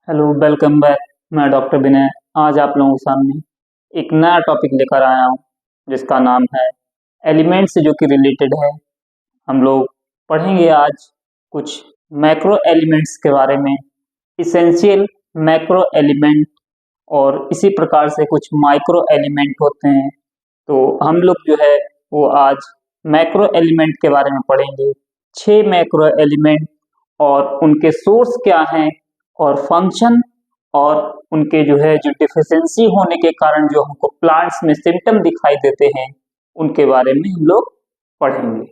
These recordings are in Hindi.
Hello, welcome back. मैं डॉक्टर विनय आज आप लोगों के सामने एक नया टॉपिक लेकर आया हूँ जिसका नाम है एलिमेंट से जो कि रिलेटेड है। हम लोग पढ़ेंगे आज कुछ मैक्रो एलिमेंट्स के बारे में, इसेंशियल मैक्रो एलिमेंट, और इसी प्रकार से कुछ माइक्रो एलिमेंट होते हैं। तो हम लोग जो है वो आज मैक्रो एलिमेंट के बारे में पढ़ेंगे। 6 मैक्रो एलिमेंट और उनके सोर्स क्या हैं और फंक्शन, और उनके जो डिफिशियंसी होने के कारण जो हमको प्लांट्स में सिम्टम दिखाई देते हैं उनके बारे में हम लोग पढ़ेंगे।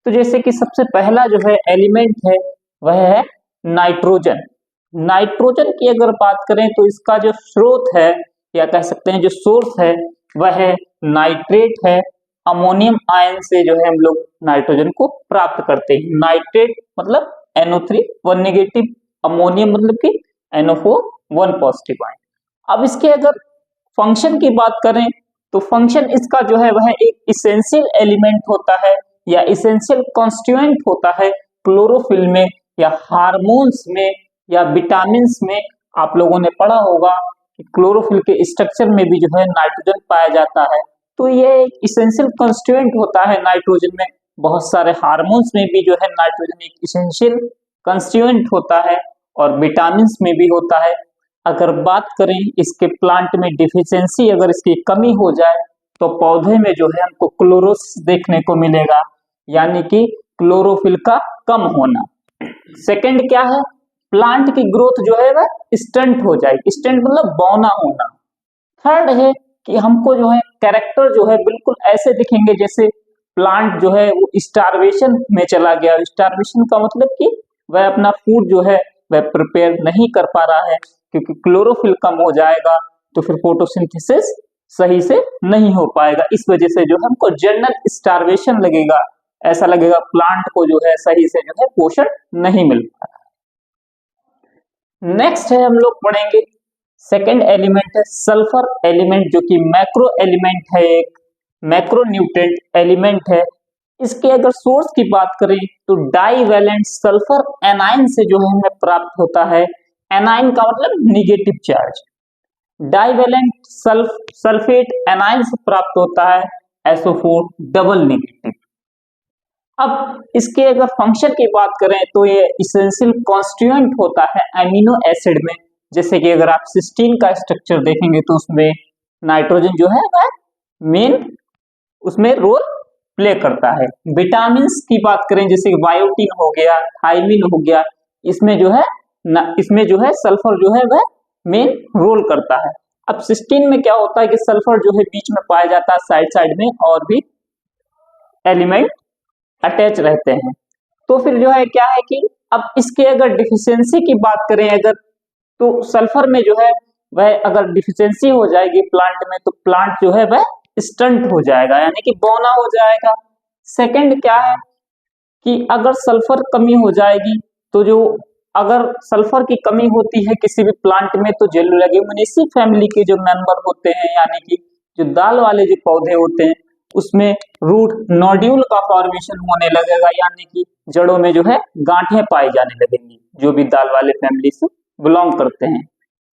तो जैसे कि सबसे पहला जो है एलिमेंट है वह है नाइट्रोजन। नाइट्रोजन की अगर बात करें तो इसका जो स्रोत है या कह सकते हैं जो सोर्स है वह है नाइट्रेट है। अमोनियम आयन से जो है हम लोग नाइट्रोजन को प्राप्त करते हैं। नाइट्रेट मतलब NO3 1 नेगेटिव, अमोनियम मतलब कि NO4 1 पॉजिटिव आयन। अब इसके अगर फंक्शन की बात करें तो फंक्शन इसका जो है वह एक इसेंशियल एलिमेंट होता है या इसेंशियल कॉन्स्टिट्यूएंट होता है क्लोरोफिल में या हार्मोन्स में या विटामिन्स में। आप लोगों ने पढ़ा होगा कि क्लोरोफिल के स्ट्रक्चर में भी जो है नाइट्रोजन पाया जाता है। तो ये एक इसेंशियल कॉन्स्टिट्यूएंट होता है नाइट्रोजन में। बहुत सारे हार्मोन्स में भी जो है नाइट्रोजन एक इसेंशियल कॉन्स्टिट्यूएंट होता है और विटामिन्स में भी होता है। अगर बात करें इसके प्लांट में डिफिशियंसी, अगर इसकी कमी हो जाए तो पौधे में जो है हमको क्लोरोसिस देखने को मिलेगा, यानी कि क्लोरोफिल का कम होना। सेकंड क्या है, प्लांट की ग्रोथ जो है वह स्टंट हो जाएगी। स्टंट मतलब बौना होना। थर्ड है कि हमको जो है कैरेक्टर जो है बिल्कुल ऐसे दिखेंगे जैसे प्लांट जो है वो स्टारवेशन में चला गया। स्टारवेशन का मतलब कि वह अपना फूड जो है वह प्रिपेयर नहीं कर पा रहा है, क्योंकि क्लोरोफिल कम हो जाएगा तो फिर फोटोसिंथेसिस सही से नहीं हो पाएगा। इस वजह से जो हमको जनरल स्टारवेशन लगेगा, ऐसा लगेगा प्लांट को जो है सही से जो है पोषण नहीं मिल पा रहा। नेक्स्ट है हम लोग पढ़ेंगे सेकेंड एलिमेंट है सल्फर एलिमेंट, जो कि मैक्रो एलिमेंट है, एक मैक्रो न्यूट्रिएंट एलिमेंट है। इसके अगर सोर्स की बात करें तो डाईवैलेंट सल्फर एनाइन से जो है हमें प्राप्त होता है। एनाइन का मतलब negative charge. Divalent sulphate A9 से प्राप्त होता है SO4 डबल नेगेटिव। अब इसके अगर फंक्शन की बात करें तो ये इसेंशियल कॉन्स्टिट्यूएंट होता है एमिनो एसिड में। जैसे कि अगर आप सिस्टीन का स्ट्रक्चर देखेंगे तो उसमें नाइट्रोजन जो है वह मेन उसमें रोल प्ले करता है। विटामिन्स की बात करें जैसे बायोटिन हो गया, थायमिन हो गया, इसमें जो है सल्फर जो है वह मेन रोल करता है। अब सिस्टीन में क्या होता है कि सल्फर जो है बीच में पाया जाता है, साइड साइड में और भी एलिमेंट अटैच रहते हैं। तो फिर जो है क्या है कि अब इसके अगर डिफिशियंसी की बात करें अगर, तो सल्फर में जो है वह अगर डिफिशियंसी हो जाएगी प्लांट में तो प्लांट जो है वह स्टंट हो जाएगा, यानी कि बौना हो जाएगा। सेकंड क्या है कि अगर सल्फर कमी हो जाएगी तो जो अगर सल्फर की कमी होती है किसी भी प्लांट में तो जेलुलेगुमिनेसी फैमिली के जो मेंबर होते हैं, यानी कि जो दाल वाले जो पौधे होते हैं उसमें रूट नोड्यूल का फॉर्मेशन होने लगेगा, यानी कि जड़ों में जो है गांठें पाई जाने लगेंगी, जो भी दाल वाले फैमिली से बिलोंग करते हैं।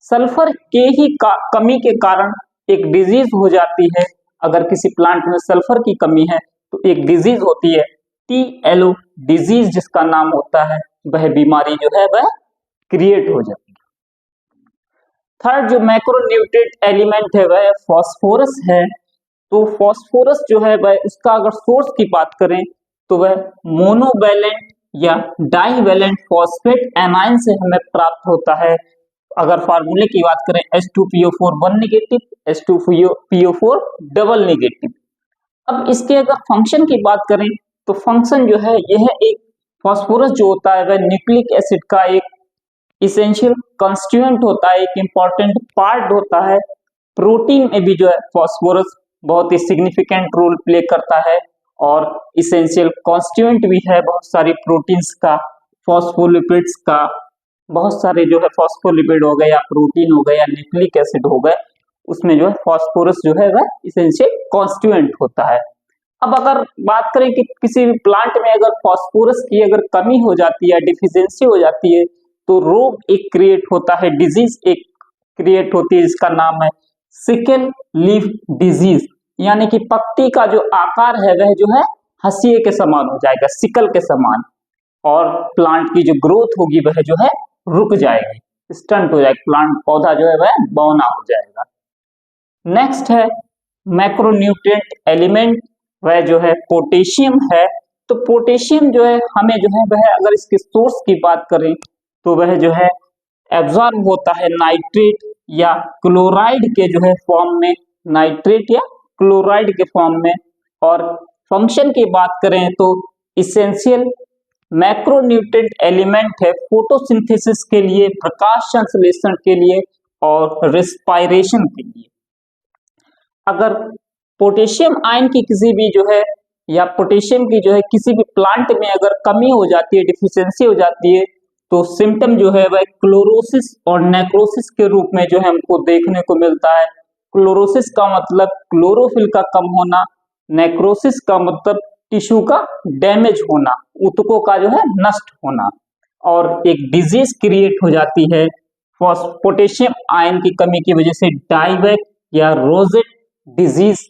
सल्फर के ही कमी के कारण एक डिजीज हो जाती है। अगर किसी प्लांट में सल्फर की कमी है तो एक डिजीज होती है TLO डिजीज, जिसका नाम होता है, वह बीमारी जो है वह क्रिएट हो जाती है। थर्ड जो मैक्रोन्यूट्रिएंट एलिमेंट है वह फास्फोरस है। तो फास्फोरस जो है वह इसका अगर सोर्स की बात करें तो वह मोनोवैलेंट या डाईवैलेंट फॉस्फेट एनाइन से हमें प्राप्त होता है। अगर फार्मूले की बात करें H2PO4 1 negative, H2PO4 double negative. अब इसके अगर फंक्शन की बात करें तो फंक्शन जो है यह एक फास्फोरस जो होता है वह न्यूक्लिक एसिड का एक इसेंशियल कॉन्स्टिट्यूएंट होता है, एक इंपॉर्टेंट पार्ट होता है। प्रोटीन में भी जो है फास्फोरस बहुत ही सिग्निफिकेंट रोल प्ले करता है और इसेंशियल कॉन्स्टिट्यूएंट भी है बहुत सारी प्रोटीन्स का, फॉस्फोलिपिड्स का। बहुत सारे जो है फॉस्फोलिपिड हो गए या प्रोटीन हो गए या न्यूक्लिक एसिड हो गए, उसमें जो है फास्फोरस जो है वह इसेंशियल कॉन्स्टिट्यूएंट होता है। अब अगर बात करें कि किसी भी प्लांट में अगर फास्फोरस की अगर कमी हो जाती है, डिफिशियंसी हो जाती है, तो रोग एक क्रिएट होता है, डिजीज एक क्रिएट होती है जिसका नाम है सिकल लीफ डिजीज, यानी कि पत्ती का जो आकार है वह जो है हंसिए के समान हो जाएगा, सिकल के समान, और प्लांट की जो ग्रोथ होगी वह जो है रुक जाएगी, स्टंट हो जाएगा, प्लांट पौधा जो है वह बौना हो जाएगा। नेक्स्ट है मैक्रोन्यूट्रिएंट एलिमेंट, वह जो है पोटेशियम है। तो पोटेशियम जो है हमें जो है वह अगर इसके सोर्स की बात करें तो वह जो है एब्जॉर्ब होता है नाइट्रेट या क्लोराइड के जो है फॉर्म में, नाइट्रेट या क्लोराइड के फॉर्म में। और फंक्शन की बात करें तो इसेंशियल मैक्रोन्यूट्रिएंट एलिमेंट है फोटोसिंथेसिस के लिए, प्रकाश संश्लेषण के लिए और रेस्पायरेशन के लिए। अगर पोटेशियम आयन की किसी भी जो है या पोटेशियम की जो है किसी भी प्लांट में अगर कमी हो जाती है, डिफिशियंसी हो जाती है, तो सिम्टम जो है वह क्लोरोसिस और नेक्रोसिस के रूप में जो है हमको देखने को मिलता है। क्लोरोसिस का मतलब क्लोरोफिल का कम होना, नेक्रोसिस का मतलब टिश्यू का डैमेज होना, ऊतकों का जो है नष्ट होना, और एक डिजीज क्रिएट हो जाती है पोटेशियम आयन की कमी की वजह से, डाइबैक या रोजेट डिजीज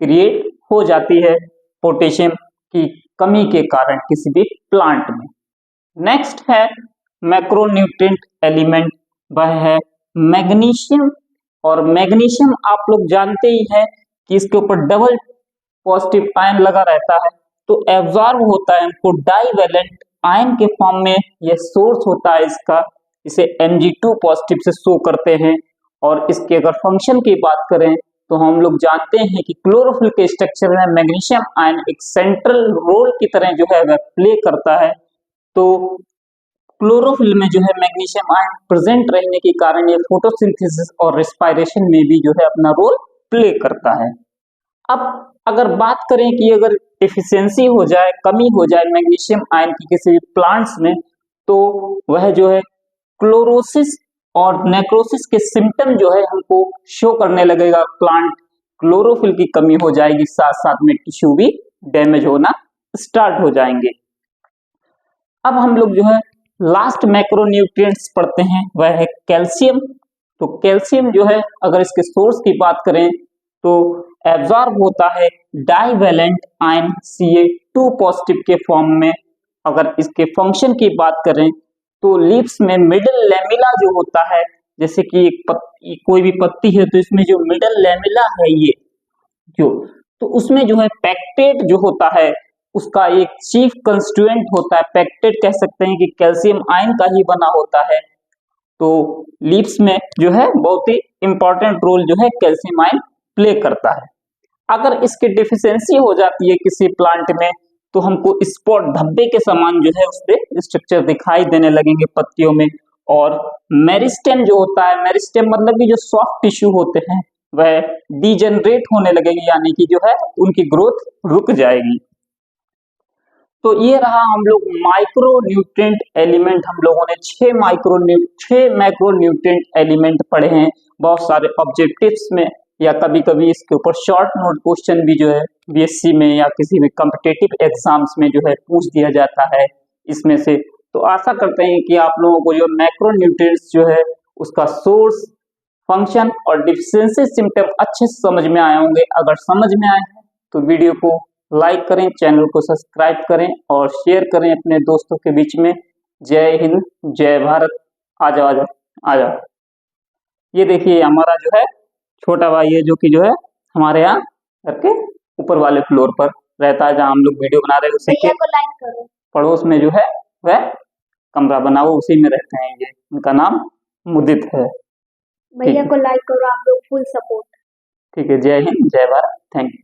क्रिएट हो जाती है पोटेशियम की कमी के कारण किसी भी प्लांट में। नेक्स्ट है मैक्रोन्यूट्रिएंट एलिमेंट, वह है मैग्नीशियम। और मैग्नीशियम आप लोग जानते ही हैं कि इसके ऊपर डबल पॉजिटिव आयन लगा रहता है, तो एब्जॉर्ब होता है हमको डाइवेलेंट आयन के फॉर्म में, यह सोर्स होता है इसका, इसे Mg2 पॉजिटिव से शो करते हैं। और इसके अगर फंक्शन की बात करें तो हम लोग जानते हैं कि क्लोरोफिल के स्ट्रक्चर में मैग्नीशियम आयन एक सेंट्रल रोल की तरह जो है वह प्ले करता है। तो क्लोरोफिल में जो है मैग्नीशियम आयन प्रेजेंट रहने के कारण ये फोटोसिंथेसिस और रेस्पायरेशन में भी जो है अपना रोल प्ले करता है। अब अगर बात करें कि अगर डिफिशियंसी हो जाए, कमी हो जाए मैग्नीशियम आयन की किसी भी प्लांट्स में, तो वह जो है क्लोरोसिस और नेक्रोसिस के सिम्टम जो है हमको शो करने लगेगा, प्लांट क्लोरोफिल की कमी हो जाएगी, साथ साथ में टिश्यू भी डैमेज होना स्टार्ट हो जाएंगे। अब हम लोग जो है लास्ट मैक्रोन्यूट्रिएंट्स पढ़ते हैं, वह है कैल्शियम। तो कैल्शियम जो है अगर इसके सोर्स की बात करें तो एब्जॉर्ब होता है डाइवेलेंट आयन Ca2 पॉजिटिव के फॉर्म में। अगर इसके फंक्शन की बात करें तो लीव्स में मिडल लैमिला जो होता है, जैसे कि कोई भी पत्ती है तो इसमें जो मिडल लैमिला है ये जो, तो उसमें जो है पेक्टेट जो होता है उसका एक चीफ कंस्टिट्यूएंट होता है, पेक्टेट कह सकते हैं कि कैल्शियम आयन का ही बना होता है। तो लीव्स में जो है बहुत ही इंपॉर्टेंट रोल जो है कैल्शियम आयन प्ले करता है। अगर इसकी डिफिशियंसी हो जाती है किसी प्लांट में तो हमको स्पॉट, धब्बे के समान जो है उसपे स्ट्रक्चर दिखाई देने लगेंगे पत्तियों में। और मेरिस्टेम जो होता है, मेरिस्टेम मतलब कि जो सॉफ्ट टिश्यू होते हैं वह डीजनरेट होने लगेंगे, यानी कि जो है उनकी ग्रोथ रुक जाएगी। तो ये रहा हम लोग माइक्रोन्यूट्रिएंट एलिमेंट, हम लोगों ने 6 मैक्रोन्यूट्रिएंट एलिमेंट पढ़े हैं। बहुत सारे ऑब्जेक्टिव्स में या कभी कभी इसके ऊपर शॉर्ट नोट क्वेश्चन भी जो है बीएससी में या किसी भी कॉम्पिटिटिव एग्जाम्स में जो है पूछ दिया जाता है इसमें से। तो आशा करते हैं कि आप लोगों को जो मैक्रोन्यूट्रिएंट्स जो है उसका सोर्स, फंक्शन और डिफिशियंसी सिम्टम अच्छे से समझ में आए होंगे। अगर समझ में आए हैं तो वीडियो को लाइक करें, चैनल को सब्सक्राइब करें और शेयर करें अपने दोस्तों के बीच में। जय हिंद, जय भारत। आ जाओ आ जाओ आ जाओ। ये देखिए हमारा जो है छोटा भाई है जो कि जो है हमारे यहाँ घर के ऊपर वाले फ्लोर पर रहता है, जहाँ हम लोग वीडियो बना रहे हैं उसी के पड़ोस में जो है वह कमरा बना हुआ, उसी में रहते हैं। ये उनका नाम मुदित है। भैया को लाइक करो, आप लोग फुल सपोर्ट। ठीक है, जय हिंद, जय भारत, थैंक यू।